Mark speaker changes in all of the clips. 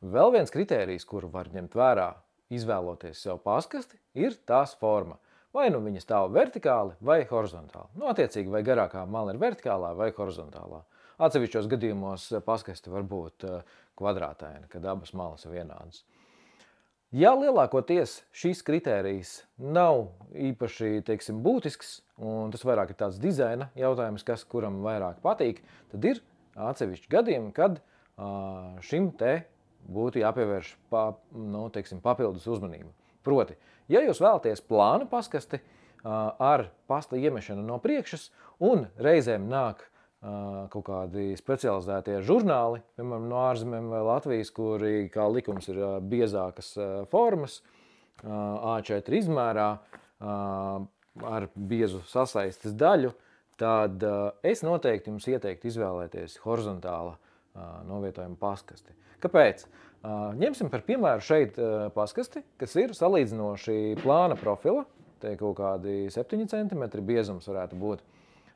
Speaker 1: Vēl viens kritērijs, kuru var ņemt vērā, izvēloties sev paskasti, ir tās forma. Vai nu viņa stāv vertikāli vai horizontāli. Attiecīgi, vai garākā mala ir vertikālā vai horizontālā. Atsevišķos gadījumos paskasti var būt kvadrātaina, kad abas malas ir vienādas. Ja lielākoties šis kritērijs nav īpaši, būtisks, un tas vairāk ir tāds dizaina jautājums, kas kuram vairāk patīk, tad ir atsevišķi gadījumi, kad šim te būtu jāpievērš papildus uzmanību. Proti, ja jūs vēlaties plānu paskasti ar pasta iemešanu no priekšas un reizēm nāk kaut kādi specializētie žurnāli, piemēram, no ārzemēm vai Latvijas, kuri, kā likums, ir biezākas formas, A4 izmērā, ar biezu sasaistes daļu, tad es noteikti jums ieteiktu izvēlēties horizontāla novietojuma paskasti. Kāpēc? Ņemsim par piemēru šeit paskasti, kas ir salīdzinoši plāna profila, te kaut kādi 7 cm biezums varētu būt.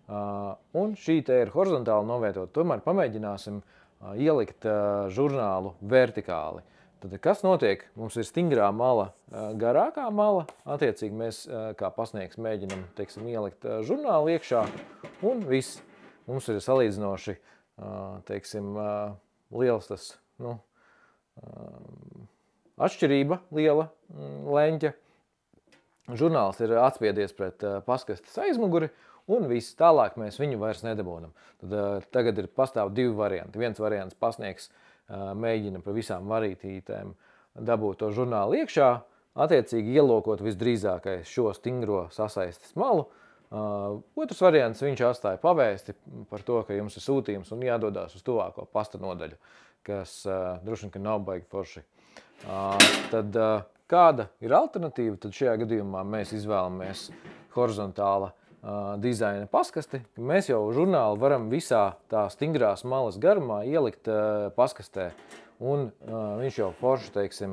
Speaker 1: Un šī te ir horizontāli novietot. Tomēr pamēģināsim ielikt žurnālu vertikāli. Tad kas notiek? Mums ir stingrā mala, garākā mala. Attiecīgi mēs kā pasniegs mēģinam, ielikt žurnālu iekšā un viss. Mums ir salīdzinoši, liels tas, atšķirība liela leņķa. Žurnāls ir atspiedies pret paskastes aizmuguri, un viss tālāk mēs viņu vairs nedabūnam. Tad tagad pastāv divi varianti. Viens variants pasniegs mēģina pa visām varītītēm dabūt to žurnālu iekšā, attiecīgi ielokot visdrīzākais šo stingro sasaistes malu. Otrs variants, viņš atstāja pavēsti par to, ka jums ir sūtījums un jādodās uz tuvāko pasta nodaļu, kas droši vien, ka nav baigi forši. Tad kāda ir alternatīva? Tad šajā gadījumā mēs izvēlamies horizontāla dizaina paskasti. Mēs jau žurnālu varam visā tā stingrās malas garumā ielikt paskastē, un viņš jau forši,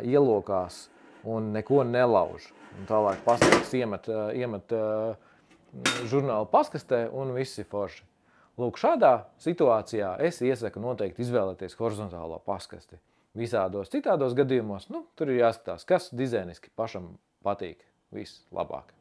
Speaker 1: ielokās un neko nelauž. Un tālāk pasniegs iemet žurnālu paskastē, un viss ir forši. Lūk, šādā situācijā es iesaku noteikti izvēlēties horizontālo paskasti. Visādos citādos gadījumos, tur ir jāskatās, kas dizainiski pašam patīk vislabāk.